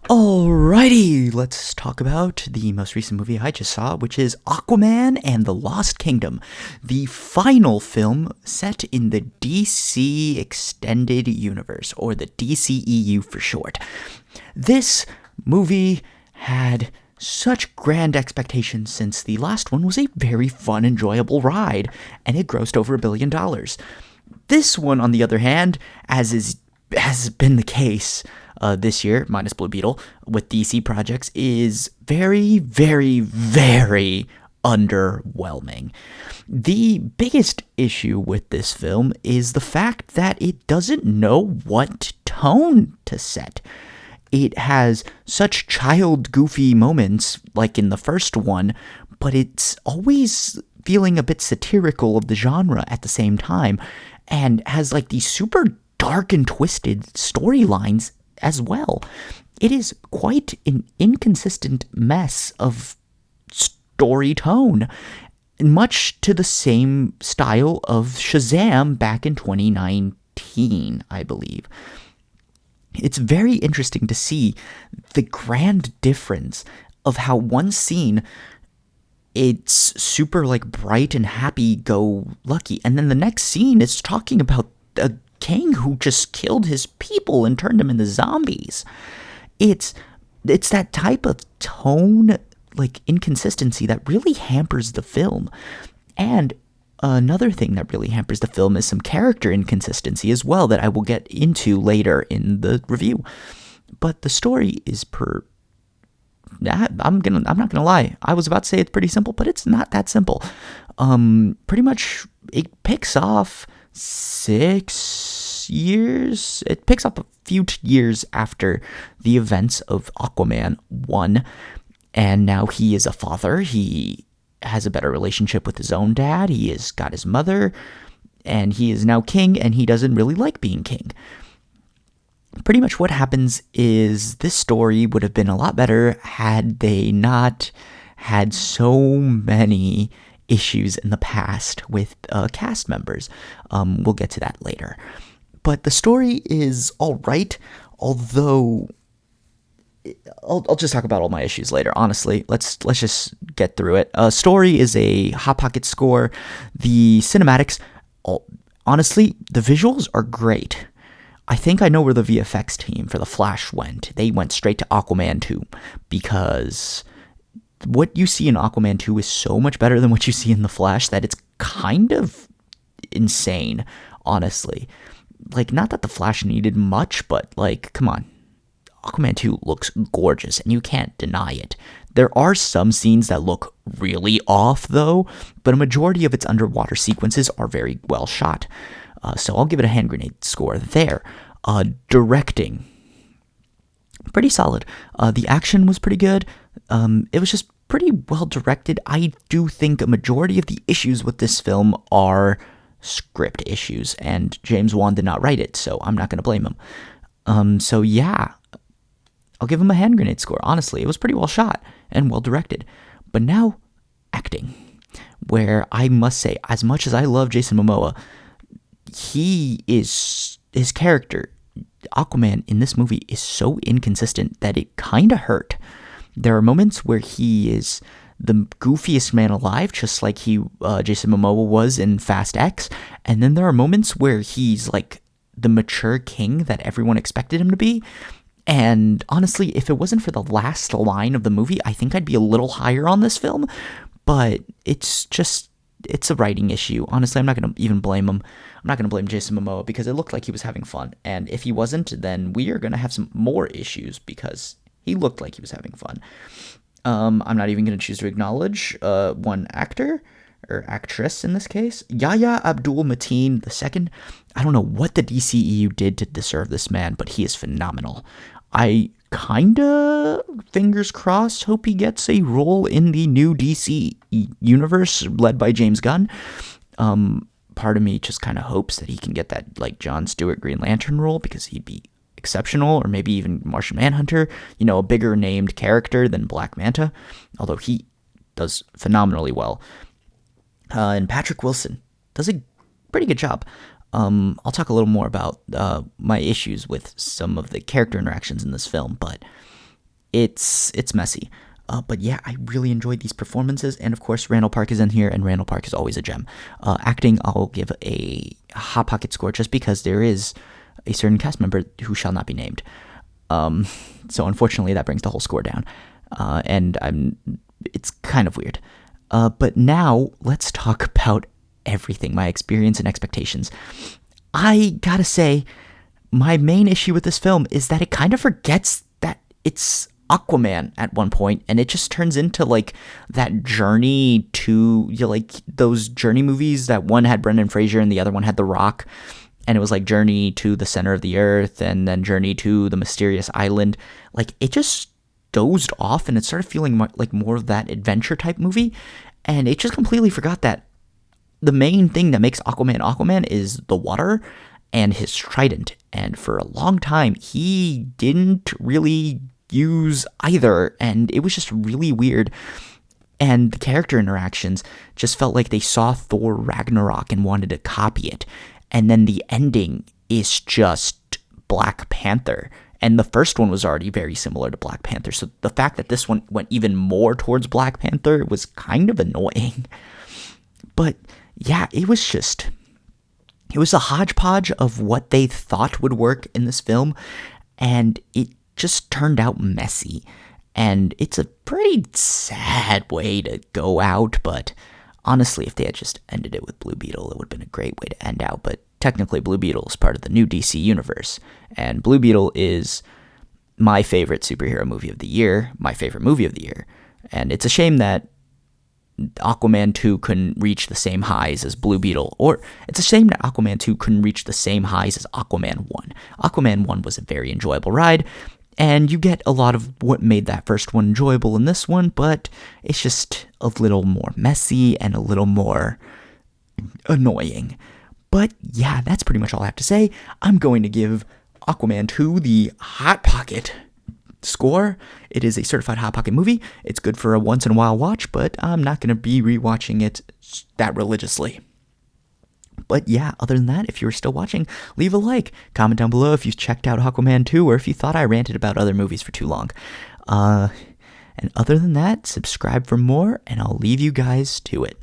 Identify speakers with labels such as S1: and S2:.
S1: Alrighty, let's talk about the most recent movie I just saw, which is Aquaman and the Lost Kingdom, the final film set in the DC Extended Universe, or the DCEU for short. This movie had such grand expectations since the last one was a very fun, enjoyable ride, and it grossed over $1 billion. This one, on the other hand, has been the case this year, minus Blue Beetle, with DC projects, is very, very, very underwhelming. The biggest issue with this film is the fact that it doesn't know what tone to set. It has such child goofy moments, like in the first one, but it's always feeling a bit satirical of the genre at the same time, and has like these super dark and twisted storylines as well. It is quite an inconsistent mess of story tone, much to the same style of Shazam back in 2019, I believe. It's very interesting to see the grand difference of how one scene it's super like bright and happy go lucky, and then the next scene is talking about a king who just killed his people and turned them into zombies. It's that type of tone, like inconsistency, that really hampers the film. And another thing that really hampers the film is some character inconsistency as well that I will get into later in the review. But the story is I'm not gonna lie. I was about to say it's pretty simple, but it's not that simple. Pretty much it picks off 6 years. It picks up a few years after the events of Aquaman 1, and now he is a father. He has a better relationship with his own dad. He has got his mother, and he is now king, and he doesn't really like being king. Pretty much what happens is this story would have been a lot better had they not had so many issues in the past with cast members. We'll get to that later. But the story is all right, although I'll just talk about all my issues later. Honestly, let's just get through it. Story is a hot pocket score. The cinematics, honestly, the visuals are great. I think I know where the VFX team for The Flash went. They went straight to Aquaman 2 because what you see in Aquaman 2 is so much better than what you see in The Flash that it's kind of insane, honestly. Like, not that The Flash needed much, but, like, come on. Aquaman 2 looks gorgeous, and you can't deny it. There are some scenes that look really off, though, but a majority of its underwater sequences are very well shot. So I'll give it a hand grenade score there. Directing, pretty solid. The action was pretty good. It was just pretty well directed. I do think a majority of the issues with this film are script issues, and James Wan did not write it, so I'm not going to blame him. So yeah, I'll give him a hand grenade score. Honestly, it was pretty well shot and well directed. But now, acting, where I must say, as much as I love Jason Momoa, his character, Aquaman, in this movie is so inconsistent that it kind of hurt. There are moments where he is the goofiest man alive, just like Jason Momoa was in Fast X, and then there are moments where he's like the mature king that everyone expected him to be. And honestly, if it wasn't for the last line of the movie, I think I'd be a little higher on this film. But it's a writing issue. Honestly, I'm not going to even blame him. I'm not going to blame Jason Momoa because it looked like he was having fun. And if he wasn't, then we are going to have some more issues because he looked like he was having fun. I'm not even going to choose to acknowledge one actor or actress in this case, Yahya Abdul-Mateen II. I don't know what the DCEU did to deserve this man, but he is phenomenal. I kinda, fingers crossed, hope he gets a role in the new DC universe led by James Gunn. Part of me just kind of hopes that he can get that like Jon Stewart Green Lantern role because he'd be exceptional, or maybe even Martian Manhunter, a bigger named character than Black Manta, although he does phenomenally well. And Patrick Wilson does a pretty good job. I'll talk a little more about my issues with some of the character interactions in this film, but it's messy. But yeah, I really enjoyed these performances, and of course, Randall Park is in here, and Randall Park is always a gem. Acting, I'll give a Hot Pocket score just because there is a certain cast member who shall not be named. So unfortunately, that brings the whole score down, and it's kind of weird. But now let's talk about everything, my experience and expectations. I gotta say, my main issue with this film is that it kind of forgets that it's Aquaman at one point, and it just turns into like that journey to, you know, like those journey movies that one had Brendan Fraser and the other one had The Rock, and it was like Journey to the Center of the Earth and then Journey to the Mysterious Island. Like, it just dozed off, and it started feeling like more of that adventure type movie, and it just completely forgot that the main thing that makes Aquaman is the water and his trident. And for a long time, he didn't really use either, and it was just really weird. And the character interactions just felt like they saw Thor Ragnarok and wanted to copy it. And then the ending is just Black Panther. And the first one was already very similar to Black Panther. So the fact that this one went even more towards Black Panther was kind of annoying. But yeah, it was a hodgepodge of what they thought would work in this film, and it just turned out messy. And it's a pretty sad way to go out, but honestly, if they had just ended it with Blue Beetle, it would have been a great way to end out. But technically, Blue Beetle is part of the new DC universe, and Blue Beetle is my favorite superhero movie of the year, my favorite movie of the year. And it's a shame that Aquaman 2 couldn't reach the same highs as Blue Beetle, or it's a shame that Aquaman 2 couldn't reach the same highs as Aquaman 1. Aquaman 1 was a very enjoyable ride, and you get a lot of what made that first one enjoyable in this one, but it's just a little more messy and a little more annoying. But yeah, that's pretty much all I have to say. I'm going to give Aquaman 2 the Hot Pocket score. It is a certified Hot Pocket movie. It's good for a once in a while watch, but I'm not going to be rewatching it that religiously. But yeah, other than that, if you're still watching, leave a like. Comment down below if you've checked out Aquaman 2 or if you thought I ranted about other movies for too long. And other than that, subscribe for more, and I'll leave you guys to it.